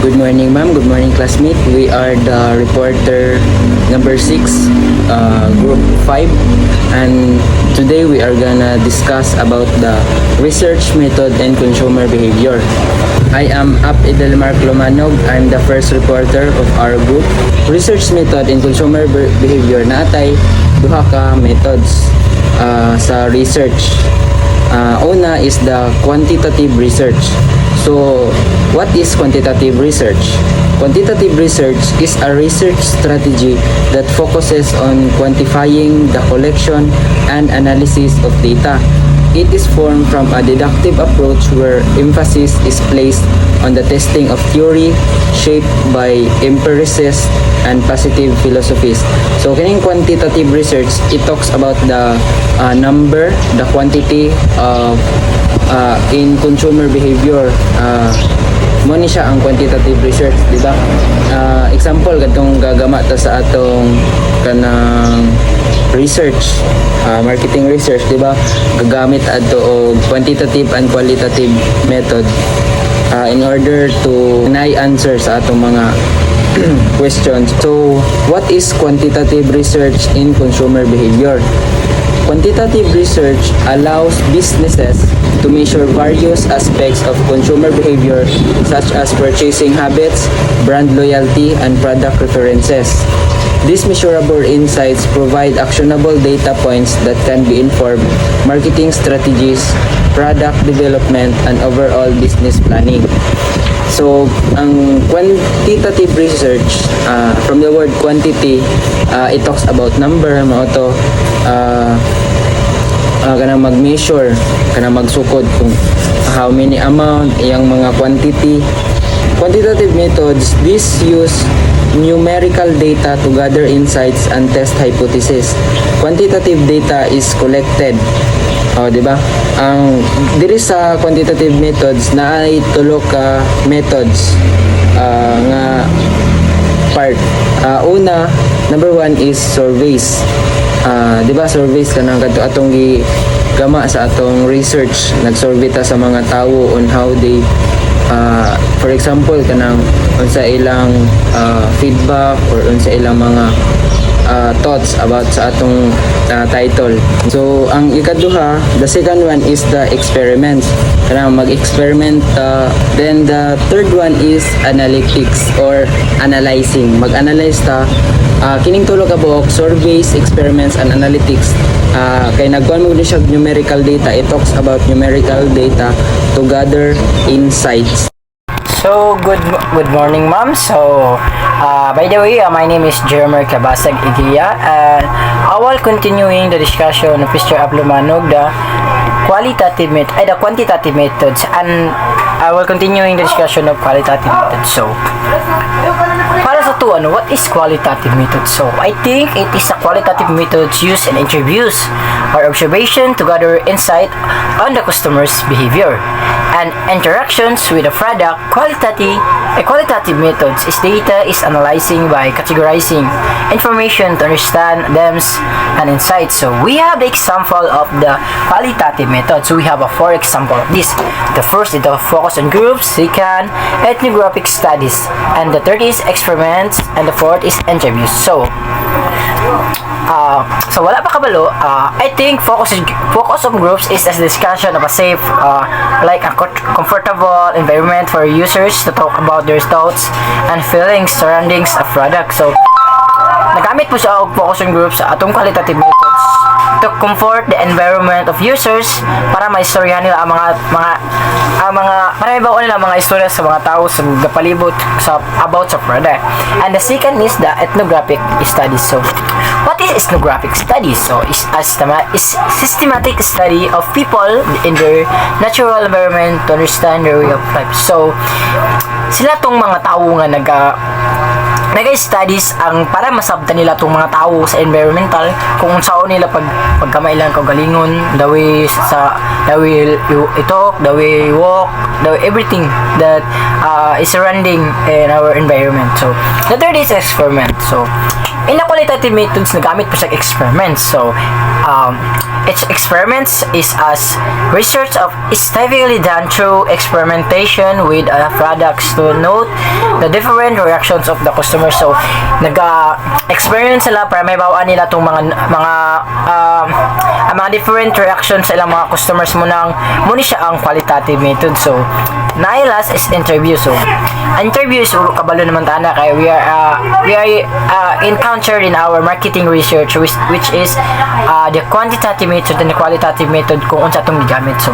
Good morning, ma'am. Good morning, classmate. We are the reporter number 6, group 5, and today we are gonna discuss about the research method and consumer behavior. I am Apt Edelmark Lumanog. I'm the first reporter of our group. Research method and consumer behavior natay duha ka methods sa research. Una is the quantitative research. So, what is quantitative research? Quantitative research is a research strategy that focuses on quantifying the collection and analysis of data. It is formed from a deductive approach where emphasis is placed on the testing of theory shaped by empiricists and positive philosophies. So, kining quantitative research, it talks about the number, the quantity of in consumer behavior. Mo ni siya ang quantitative research, di ba? Example katong gagama ta sa atong kanang research, marketing research, di ba? Gagamit adto og quantitative and qualitative method in order to deny answer sa atong mga questions. So, what is quantitative research in consumer behavior? Quantitative research allows businesses to measure various aspects of consumer behavior such as purchasing habits, brand loyalty, and product preferences. These measurable insights provide actionable data points that can be informed marketing strategies, product development, and overall business planning. So, ang quantitative research, from the word quantity, it talks about number, mauto, kanang mag-measure, kanang magsukod kung how many amount, iyang mga quantity. Quantitative methods, these use numerical data to gather insights and test hypothesis. Quantitative data is collected. Di ba? Ang diri sa quantitative methods na ay tulo ka methods nga part. Una, number 1 is surveys. Di ba surveys kanang atong gama sa atong research, nag-survey ta sa mga tawo on how they for example kanang unsa ilang feedback or unsa ilang mga thoughts about sa atong title. So ang ikaduha, the second one is the experiments, kanang mag-experiment. Then the third one is analytics or analyzing, mag-analyze ta. Kining tulo ka buok, surveys, experiments, and analytics, kay nagkuhan mo siya numerical data. It talks about numerical data to gather insights. So, good morning, ma'am. So, by the way, my name is Geremyr C, Eguia, and I will continuing the discussion of Mr. Lumanog, the quantitative methods, and I will continuing the discussion of qualitative methods. So, para sa to, what is qualitative methods? So, I think it is a qualitative methods used in interviews or observation to gather insight on the customer's behavior and interactions with the product. Qualitative methods is data is analyzing by categorizing information to understand them and insights. So we have the example of the qualitative method. So we have a 4 example of this. The first is the focus on groups, second ethnographic studies, and the third is experiments, and the fourth is interviews. So wala pa kabalo, I think focus on groups is a discussion of a safe, like a comfortable environment for users to talk about their thoughts and feelings surroundings a product. So, nagamit po siya og focus on groups sa atong qualitative methods to comfort the environment of users para maistoryahan nila ang para maibaw nila mga istorya sa mga tao sa gapalibot about sa product. And the second is the ethnographic studies. So, what is ethnographic studies? So, is systematic study of people in their natural environment to understand their way of life. So, sila tong mga tao nga nag-studies ang para masabtan nila tong mga tao sa environmental kung saan nila pagkamailan kagalingon, the way you talk, the way you walk, everything that is surrounding in our environment. So the third is experiment. So in the qualitative methods nagamit po sa experiments. So its experiments is as research is typically done through experimentation with products to note the different reactions of the customer. So nag-experience sila para may bawaan nila itong mga different reactions sa ilang mga customers muna siya ang qualitative method. So last is interview. So interview is kabalo naman tana kay we are encountered in our marketing research which is the quantitative method and the qualitative method kung unsa itong gigamit. So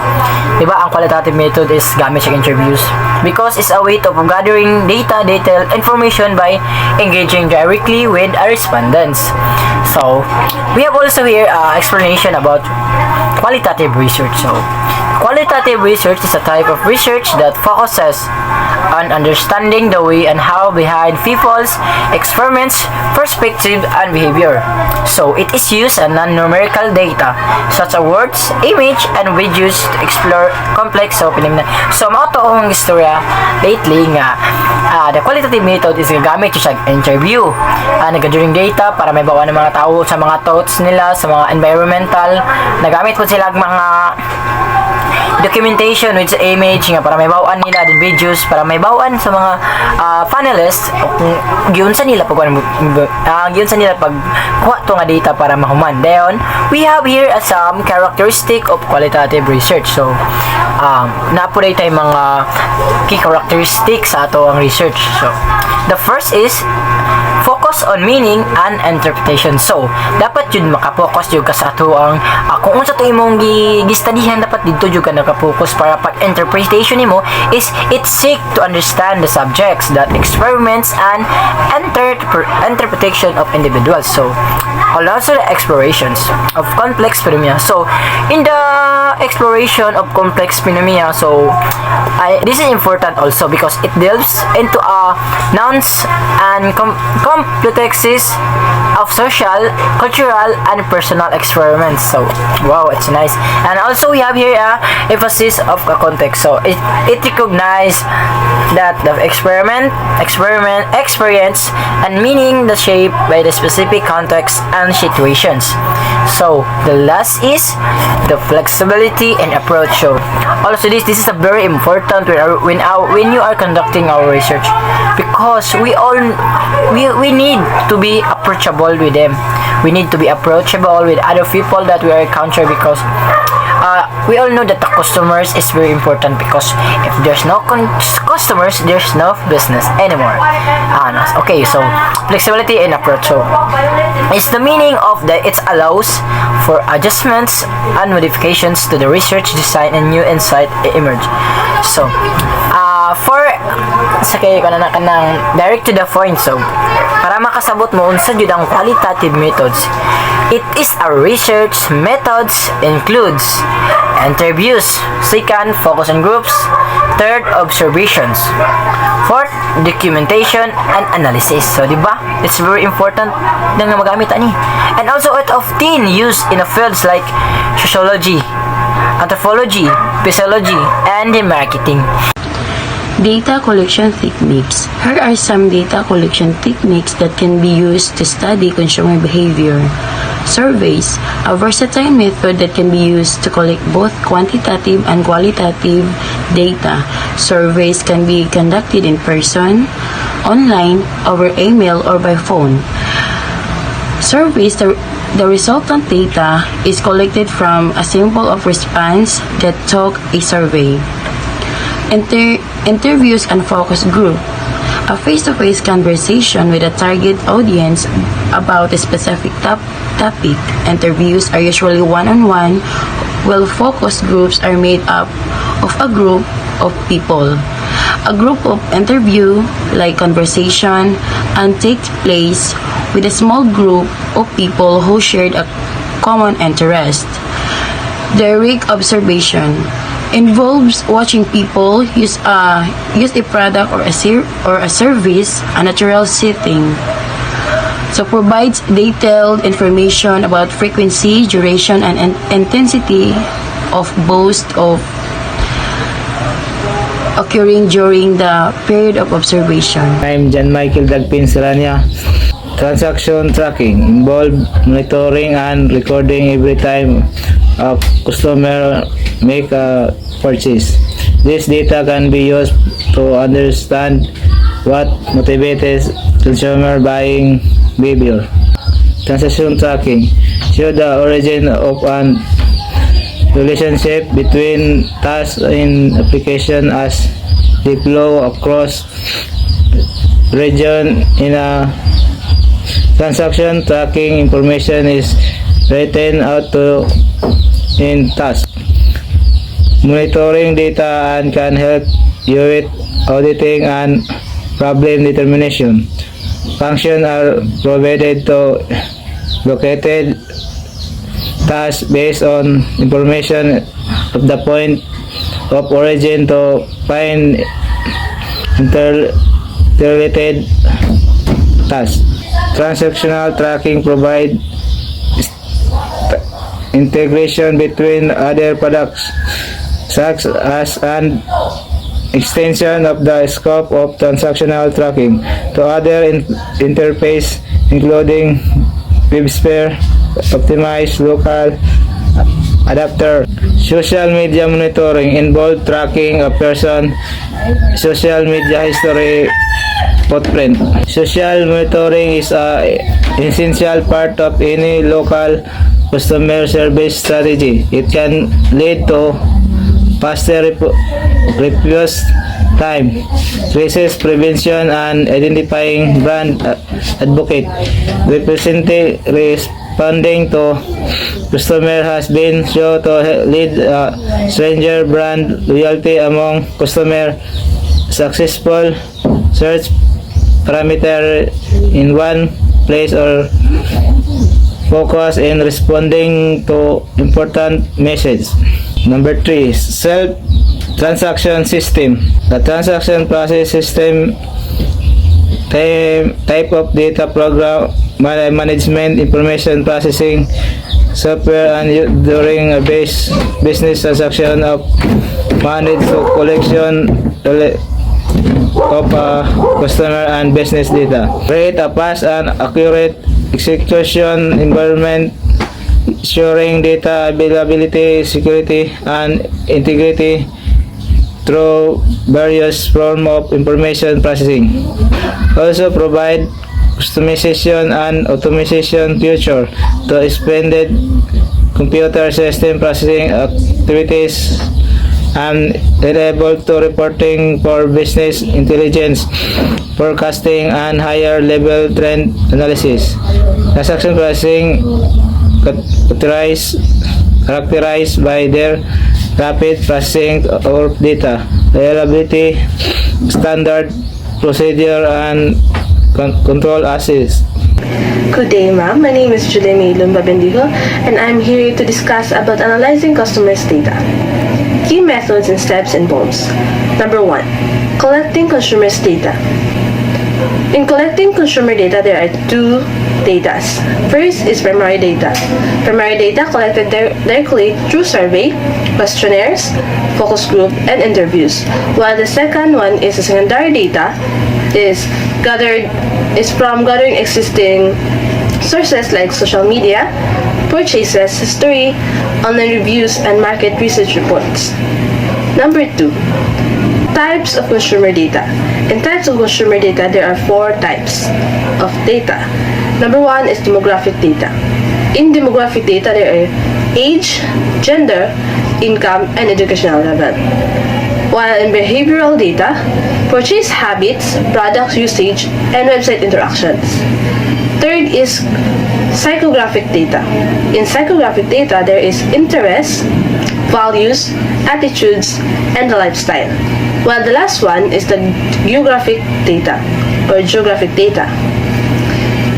diba ang qualitative method is gamit sa interviews because it's a way of gathering detailed information by engaging directly with our respondents. So we have also here explanation about qualitative research. So qualitative research is a type of research that focuses on understanding the way and how behind people's experiments, perspective, and behavior. So it is used as non-numerical data such as words, image, and videos to explore complex phenomenon. So mao to ang istorya lately nga the qualitative method is gagamit sa interview. Nag-gathering data para may bawa ng mga tao sa mga thoughts nila sa mga environmental. Nagamit po sila mga documentation with image nga para may bawaan nila din videos para may bawaan sa mga panelists kung giun sa nila pag kuha to nga data para mahuman. Then we have here some characteristic of qualitative research. So naapulay tayo mga key characteristics sa ato ang research. So the first is focus on meaning and interpretation. So dapat yun makapokus yun ka sa ato ang kung unsa to imong gistadihan dapat dito yun ka nakapokus para pag interpretation nimo is it seek to understand the subjects that experiments and interpretation of individuals. So also the explorations of complex phenomena. So in the exploration of complex phenomena, so this is important also because it delves into nouns and complexities of social, cultural, and personal experiments. So wow, it's nice. And also we have here emphasis of a context. So it recognizes that the experience and meaning the shape by the specific context and situations. So the last is the flexibility and approach. So also this is a very important when you are conducting our research because we need to be approachable with them. We need to be approachable with other people that we are encountering because we all know that the customers is very important because if there's no customers, there's no business anymore. Okay, so flexibility and approach. So it's the meaning of that it allows for adjustments and modifications to the research design and new insight emerge. So for sakay ka na kanang direct to the point. So para makasabot mo unsa jud ang qualitative methods, it is a research methods includes interviews, second focus on groups, third observations, fourth documentation and analysis. So di ba it's very important na magamit ani, and also it often used in the fields like sociology, anthropology, physiology, and the marketing. Data collection techniques. Here are some data collection techniques that can be used to study consumer behavior. Surveys, a versatile method that can be used to collect both quantitative and qualitative data. Surveys can be conducted in person, online, over email, or by phone. Surveys, the resultant data is collected from a sample of response that took a survey. Interviews and focus group. A face-to-face conversation with a target audience about a specific topic. Interviews are usually one-on-one, while focus groups are made up of a group of people. A group of interview, like conversation, and takes place with a small group of people who shared a common interest. Direct observation involves watching people use a product or a service a natural setting. So provides detailed information about frequency, duration, and intensity of both of occurring during the period of observation. I'm Michael Dagpin Seraña. Transaction tracking involve monitoring and recording every time a customer make a purchase. This data can be used to understand what motivates consumer buying behavior. Transaction tracking show the origin of an relationship between tasks in application as they flow across region. In a transaction, tracking information is written out to in task monitoring data and can help you with auditing and problem determination. Functions are provided to located tasks based on information of the point of origin to find interrelated tasks. Transactional tracking provides integration between other products such as an extension of the scope of transactional tracking to other interface including WebSphere, optimized local adapter. Social media monitoring involves tracking a person's social media history footprint. Social monitoring is an essential part of any local customer service strategy. It can lead to faster response time, crisis prevention, and identifying brand advocate. Responding to customer has been shown to lead stranger brand loyalty among customer. Successful search parameter in one place or focus in responding to important messages. Number 3, self-transaction system. The transaction process system type of data program management information processing software and during a business transaction of managed collection of customer and business data. Create a fast and accurate execution environment ensuring data availability, security, and integrity through various forms of information processing. Also provide customization and automation feature to expanded computer system processing activities and enable to reporting for business intelligence, forecasting, and higher level trend analysis. Transaction processing characterized by their rapid processing of data, reliability, standard procedure, and control access. Good day, ma'am. My name is Jullie Mae E, Bendijo, and I'm here to discuss about analyzing customers' data. Key methods and steps involved. Number 1. Collecting consumers' data. In collecting consumer data, there are two data. First is primary data. Primary data collected directly through survey, questionnaires, focus group, and interviews. While the second one is the secondary data, is from gathering existing sources like social media, purchases history, online reviews, and market research reports. Number 2. Types of consumer data. In types of consumer data, there are 4 types of data. Number 1 is demographic data. In demographic data, there are age, gender, income, and educational level. While in behavioral data, purchase habits, product usage, and website interactions. Third is psychographic data. In psychographic data, there is interests, values, attitudes, and the lifestyle. While the last one is the geographic data or geographic data.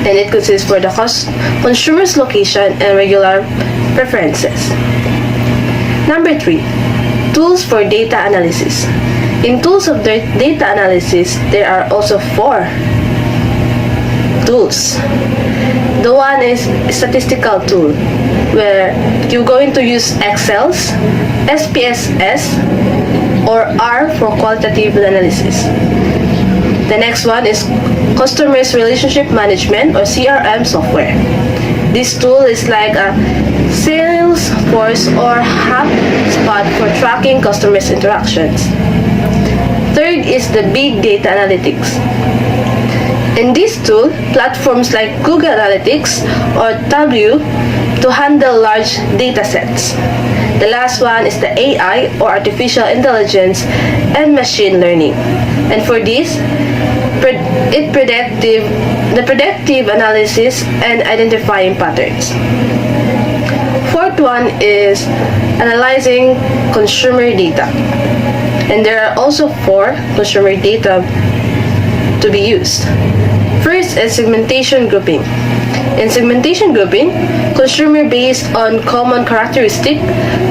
And it consists for the consumer's location and regular preferences. Number 3. Tools for data analysis. In tools of data analysis, there are also 4 tools. The one is statistical tool, where you're going to use Excel's, SPSS, or R for qualitative analysis. The next one is Customers Relationship Management or CRM software. This tool is like a Salesforce or HubSpot for tracking customers' interactions. Third is the Big Data Analytics. In this tool, platforms like Google Analytics or Tableau to handle large data sets. The last one is the AI or Artificial Intelligence and Machine Learning. And for this, the predictive analysis and identifying patterns. Fourth one is analyzing consumer data. And there are also 4 consumer data to be used. First is segmentation grouping. In segmentation grouping, consumer based on common characteristic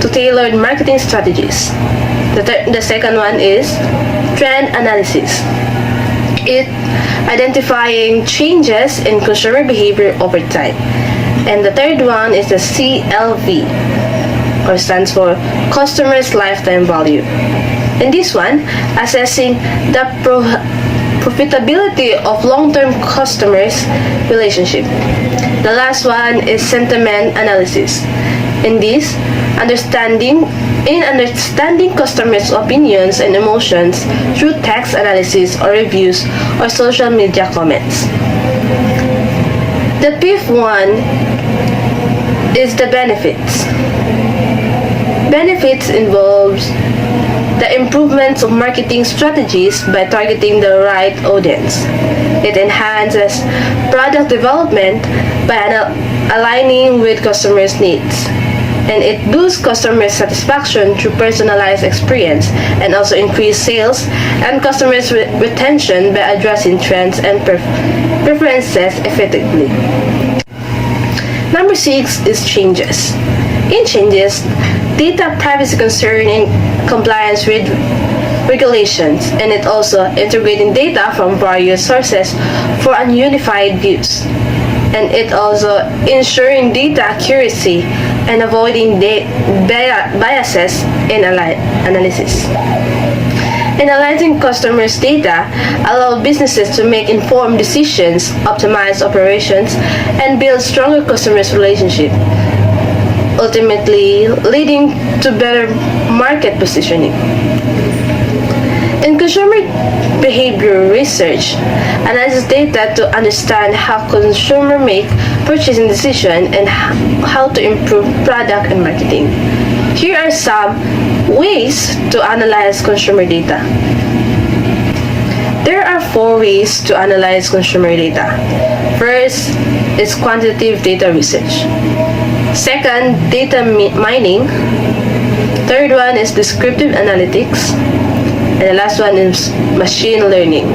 to tailored marketing strategies. The second one is trend analysis. It identifying changes in consumer behavior over time. And the third one is the CLV, or stands for Customer's Lifetime Value. In this one, assessing the profitability of long-term customers' relationship. The last one is sentiment analysis. In this, understanding customers' opinions and emotions through text analysis or reviews or social media comments. The fifth one is the benefits. Benefits involves the improvements of marketing strategies by targeting the right audience. It enhances product development by aligning with customers' needs. And it boosts customer satisfaction through personalized experience and also increase sales and customers' retention by addressing trends and preferences effectively. Number 6 is changes. In changes, data privacy concern and compliance with regulations, and it also integrating data from various sources for a unified views. And it also ensuring data accuracy and avoiding biases in analysis. Analyzing customers' data allow businesses to make informed decisions, optimize operations, and build stronger customers' relationship, ultimately leading to better market positioning. In consumer behavior research, analyzes data to understand how consumers make purchasing decisions and how to improve product and marketing. Here are some ways to analyze consumer data. There are 4 ways to analyze consumer data. First is quantitative data research. Second, data mining. Third one is descriptive analytics. And the last one is machine learning.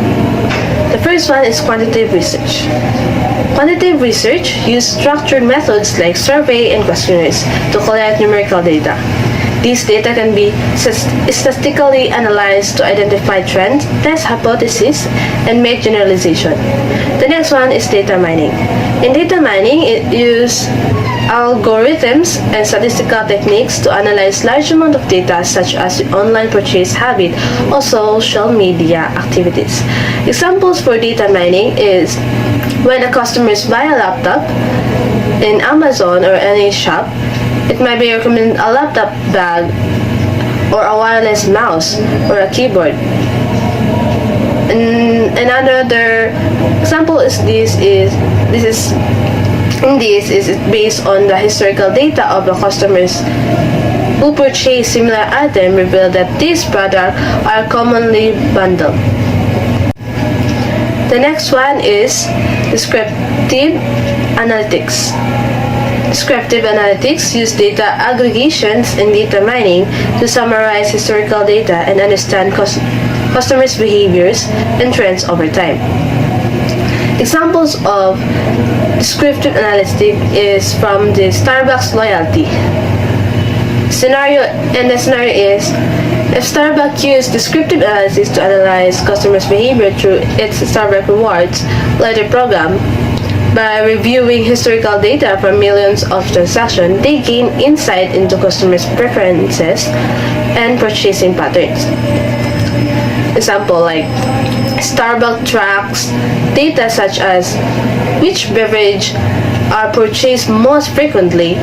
The first one is quantitative research. Quantitative research uses structured methods like survey and questionnaires to collect numerical data. These data can be statistically analyzed to identify trends, test hypotheses, and make generalization. The next one is data mining. In data mining, it uses algorithms and statistical techniques to analyze large amount of data such as online purchase habit or social media activities. Examples for data mining is when a customer buy a laptop in Amazon or any shop, it might be recommended a laptop bag or a wireless mouse or a keyboard. And another example is this is based on the historical data of the customers who purchase similar items reveal that these products are commonly bundled. The next one is descriptive analytics. Descriptive analytics use data aggregations and data mining to summarize historical data and understand customers' behaviors and trends over time. Examples of descriptive analytics is from the Starbucks loyalty scenario, and the scenario is if Starbucks used descriptive analysis to analyze customers' behavior through its Starbucks Rewards loyalty program. By reviewing historical data from millions of transactions, they gain insight into customers' preferences and purchasing patterns. Example like Starbucks tracks data such as which beverage are purchased most frequently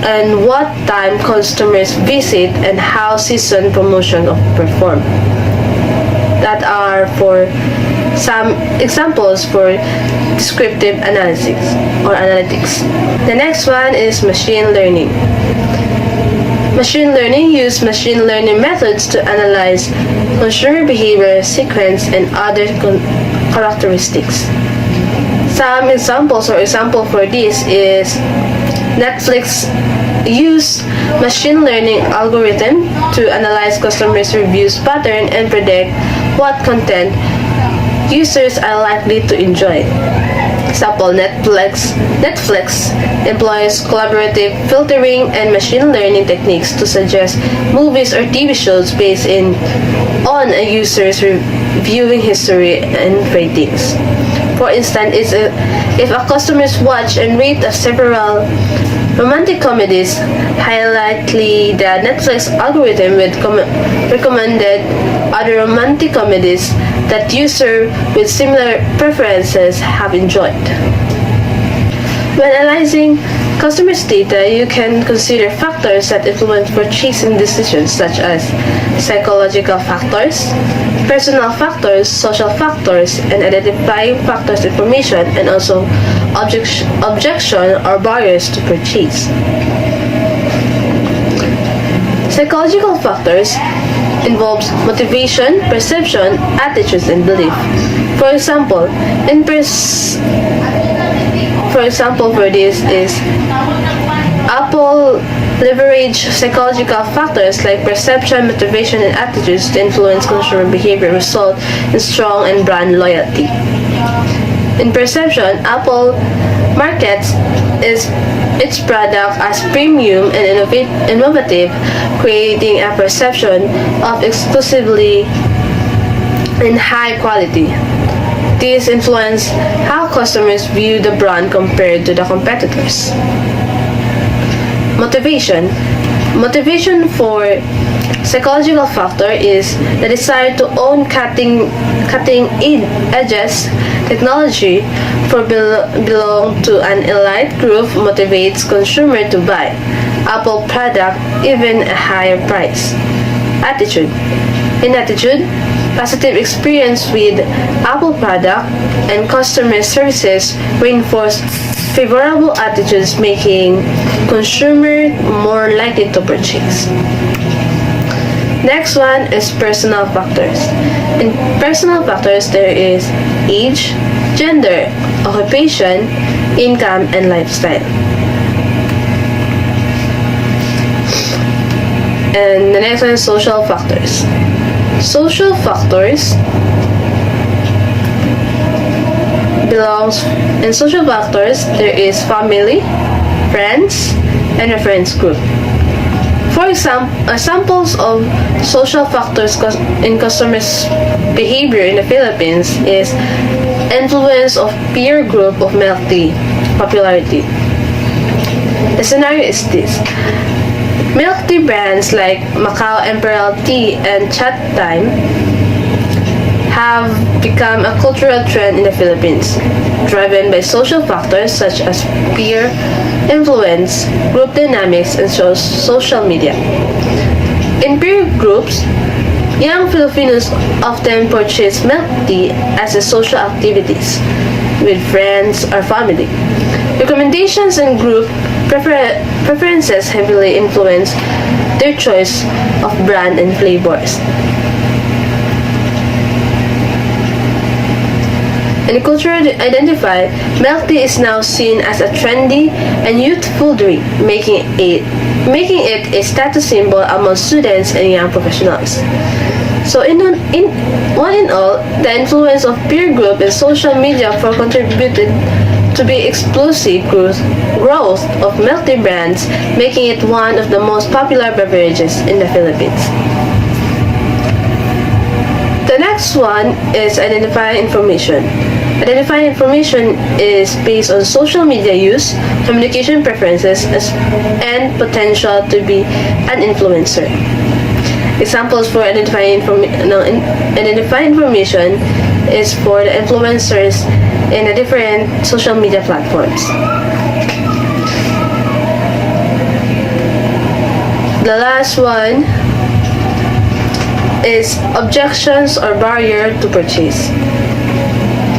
and what time customers visit and how season promotion perform. That are for some examples for descriptive analysis or analytics. The next one is machine learning. Machine learning uses machine learning methods to analyze consumer behavior, sequence, and other characteristics. Some examples for this is Netflix use machine learning algorithm to analyze customers' reviews pattern and predict what content users are likely to enjoy. Example, Netflix employs collaborative filtering and machine learning techniques to suggest movies or TV shows based on a user's viewing history and ratings. For instance, if a customer watch and rate several romantic comedies, highly the Netflix algorithm would recommended other romantic comedies that users with similar preferences have enjoyed. When analyzing customers' data, you can consider factors that influence purchasing decisions such as psychological factors, personal factors, social factors, and identifying factors information and also objection or barriers to purchase. Psychological factors involves motivation, perception, attitudes, and belief. For example, for this is Apple leverage psychological factors like perception, motivation, and attitudes to influence consumer behavior, result in strong and brand loyalty. In perception, Apple markets its product as premium and innovative, creating a perception of exclusively and high quality. This influences how customers view the brand compared to the competitors. Motivation for psychological factor is the desire to own cutting edges technology for belong to an elite group motivates consumer to buy Apple product even a higher price. In attitude, positive experience with Apple product and customer services reinforce favorable attitudes, making consumer more likely to purchase. Next one is personal factors. In personal factors, there is age, gender, occupation, income, and lifestyle. And the next one is social factors. Social factors there is family, friends, and reference group. For example, samples of social factors in customers' behavior in the Philippines is influence of peer group of milk tea popularity. The scenario is this. Milk tea brands like Macau Imperial Tea and Chat Time have become a cultural trend in the Philippines, driven by social factors such as peer influence, group dynamics, and social media. In peer groups, young Filipinos often purchase milk tea as a social activities with friends or family. Recommendations and group preferences heavily influence their choice of brand and flavors. In cultural identify, milk tea is now seen as a trendy and youthful drink, making it a status symbol among students and young professionals. So in all, the influence of peer group and social media for contributed to the explosive growth of milk tea brands, making it one of the most popular beverages in the Philippines. The next one is identify information. Identifying information is based on social media use, communication preferences, and potential to be an influencer. Examples for identify information is for the influencers in the different social media platforms. The last one is objections or barrier to purchase.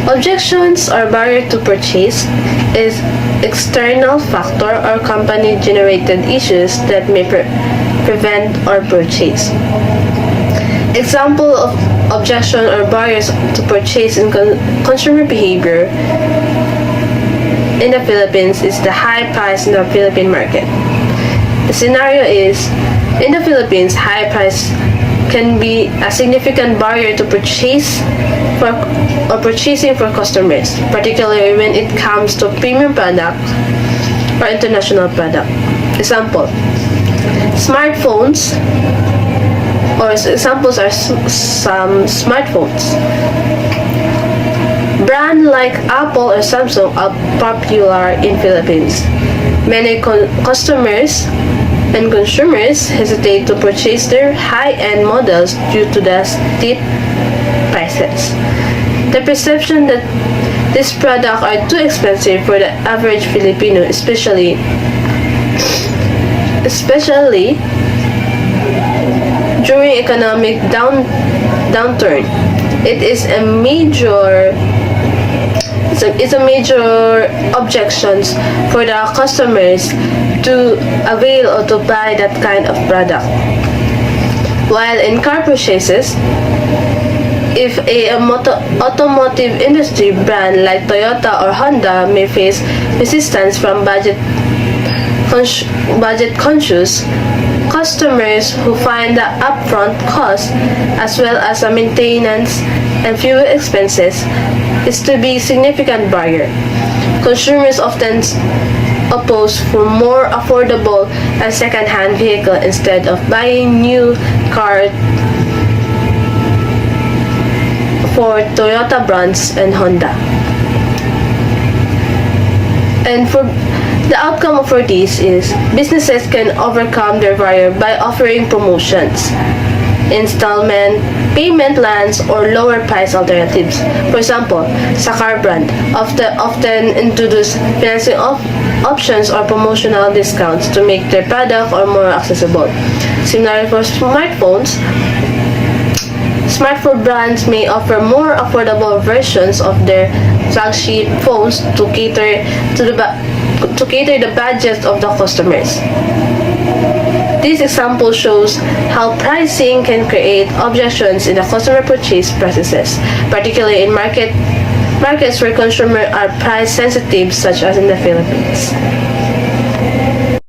Objections or barrier to purchase is external factor or company generated issues that may prevent or purchase. Example of objection or barriers to purchase in consumer behavior in the Philippines is the high price in the Philippine market. The scenario is, in the Philippines, high price can be a significant barrier to purchase or purchasing for customers, particularly when it comes to premium product or international product. Example, smartphones, or examples are some smartphones. Brands like Apple or Samsung are popular in Philippines. Many customers and consumers hesitate to purchase their high-end models due to the steep prices. The perception that these products are too expensive for the average Filipino, especially during economic downturn. It's a major objections for the customers to avail or to buy that kind of product. While in car purchases, if a automotive industry brand like Toyota or Honda may face resistance from budget conscious customers who find the upfront cost as well as the maintenance and fuel expenses is to be significant barrier. Consumers often oppose for more affordable and second-hand vehicle instead of buying new car for Toyota brands and Honda. And for the outcome for this is businesses can overcome their barrier by offering promotions, installment, payment plans, or lower price alternatives. For example, sa car brand often introduce financing options or promotional discounts to make their product or more accessible. Similarly for smartphones, smartphone brands may offer more affordable versions of their flagship phones to cater the budget of the customers. This example shows how pricing can create objections in the customer purchase processes, particularly in markets where consumers are price sensitive, such as in the Philippines.